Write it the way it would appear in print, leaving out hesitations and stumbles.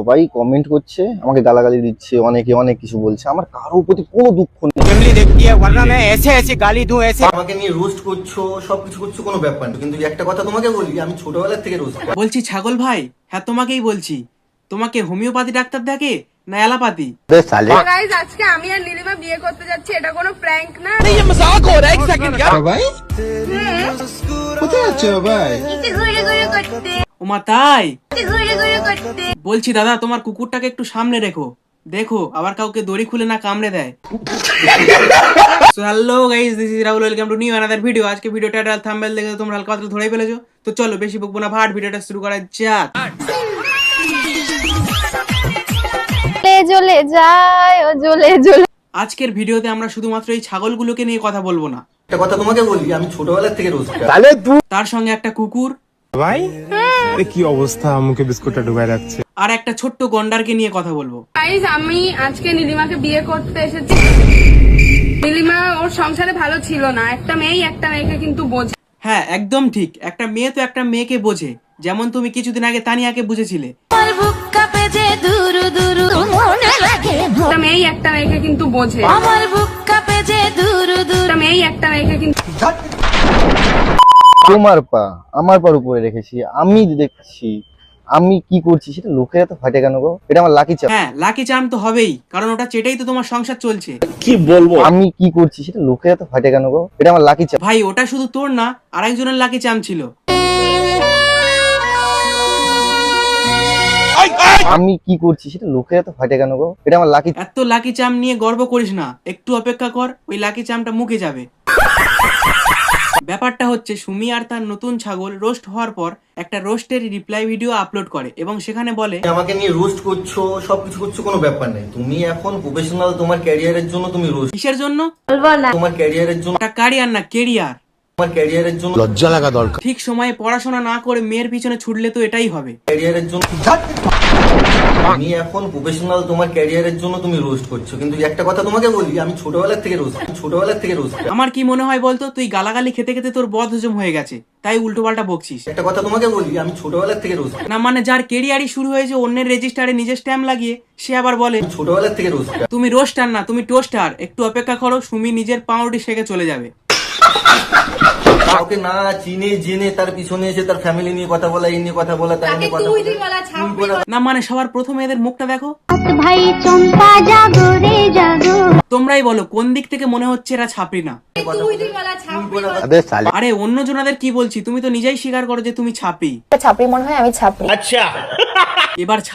সবাই কমেন্ট করছে, আমাকে গালাগালি দিচ্ছে, অনেকে অনেক কিছু বলছে, আমার কারোর প্রতি কোনো দুঃখ নেই। আমাকে নিয়ে রোস্ট করছো, সবকিছু করছো, কোনো ব্যাপার না, কিন্তু একটা কথা তোমাকে বলি, আমি ছোটবেলা থেকে রোস্ট করি। বলছি ছাগল ভাই, হ্যাঁ তোমাকেই বলছি, তোমাকে হোমিওপ্যাথি ডাক্তার দেখে না অ্যালোপ্যাথি? গাইস, আজকে আমি আর নীলিমা বিয়ে করতে যাচ্ছি, এটা কোনো প্র্যাঙ্ক না। ভাই কোথায় আছো ভাই? ওমা তাই? বলছি দাদা, তোমার কুকুরটাকে একটু সামনে রেখো, দেখো আবার কাউকে দড়ি খুলে না কামড়ে দেয়। So hello guys, this is Rahul, welcome to new another video. আজকে ভিডিও টাইটেল থাম্বনেল দেখে তোমরা হালকা পাতলা ধরেই ফেলেছো, তো চলো বেশি বকবো না, ভাট ভিডিওটা শুরু করা যাক। জ্বলে যায় ও জ্বলে জ্বলে। আজকের ভিডিওতে আমরা শুধুমাত্র এই ছাগলগুলোকে নিয়ে কথা বলবো না, একটা কথা তোমাকে বলি, আমি ছোটবেলা থেকে রোস্ট করি। তার সঙ্গে একটা কুকুর ভাই কি অবস্থা, মুখে বিস্কুটটা ডুবাই রাখছে। আর একটা ছোট্ট গন্ডারকে নিয়ে কথা বলবো। গাইস, আমি আজকে নীলিমাকে বিয়ে করতে এসেছি। নীলিমা ওর সংসারে ভালো ছিল না, একটা মেয়েকে কিন্তু বোঝে। হ্যাঁ একদম ঠিক, একটা মেয়ে তো একটা মেয়েকে বোঝে, যেমন তুমি কিছুদিন আগে তানিয়াকে বুঝেছিলে। একটা মেয়েকে কিন্তু বোঝে। একটা মেয়েকে কিন্তু তোমার পা আমার পার উপরে রেখেছি, আমি দেখছি আমি কি করছি সেটা লোকের এত ফাটে কেন গো? এটা আমার লাকি চাপ। হ্যাঁ লাকি চার্ম তো হবেই, কারণ ওটা চেটেই তো তোমার সংসার চলছে। আমি কি করছি সেটা লোকের এত ফাটে কেন গো? এটা আমার লাকি চাপ। ভাই ওটা শুধু তোর না, আরেকজনের লাকি চার্ম ছিল। আমি কি করছি সেটা লোকের এত ফাটে কেন গো? এটা আমার লাকি। এত লাকি চার্ম নিয়ে গর্ব করিস না, একটু অপেক্ষা কর, ওই লাকি চার্মটা মুখে যাবে। ব্যাপারটা হচ্ছে, সুমি আর তার নতুন ছাগল রোস্ট হওয়ার পর একটা রোস্টের রিপ্লাই ভিডিও আপলোড করে এবং সেখানে বলে, আমাকে নিয়ে রোস্ট করছো, সবকিছু করছো, কোনো ব্যাপার নেই, তুমি এখন প্রফেশনাল, তোমার ক্যারিয়ারের জন্য তুমি রোস্ট, কিসের জন্য? তোমার ক্যারিয়ারের জন্য, একটা ক্যারিয়ার না কেরিয়ার। তোমার ক্যারিয়ারের জন্য লজ্জা লাগা দরকার। ঠিক সময়ে পড়াশোনা না করে মেয়ের পিছনে ছুটলে তো এটাই হবে। ক্যারিয়ারের জন্য তুমি এখন প্রফেশনাল, তোমার ক্যারিয়ারের জন্য তুমি রোস্ট করছো, কিন্তু একটা কথা তোমাকে বলি, আমি ছোটবেলা থেকে রোস্ট। আমার কি মনে হয় বলতো, তুই গালাগালি খেতে খেতে তোর বদ হজম হয়ে গেছে, তাই উল্টো পাল্টা বকছিস। একটা কথা তোমাকে বলি, আমি ছোটবেলা থেকে রোস্ট, না মানে যার কেরিয়ারই শুরু হয়েছে অন্যের রেজিস্টারে নিজের স্ট্যাম্প লাগিয়ে, সে আবার বলে ছোটবেলা থেকে রোস্ট। তুমি রোস্টার না, তুমি টোস্টার। একটু অপেক্ষা করো, সুমি নিজের পাউরুটি শেখে চলে যাবে। কাউকে না চিনে জেনে তার পিছনে এসে তার ফ্যামিলি নিয়ে কথা বলা, এই নিয়ে কথা বলা, তাই নিয়ে কথা বলা। না মানে সবার প্রথমে এদের মুখটা দেখো, ভাই চম্পা জাগো রে জাগো। তোমরাই বলো কোন দিক থেকে মনে হচ্ছে এরা ছাপরি না? আরে অন্য জনাদের কি বলছি, তুমি তো নিজেই স্বীকার করো যে তুমি ছাপরি। ছাপড়ি মনে হয়, আমি ছাপড়ি। এবার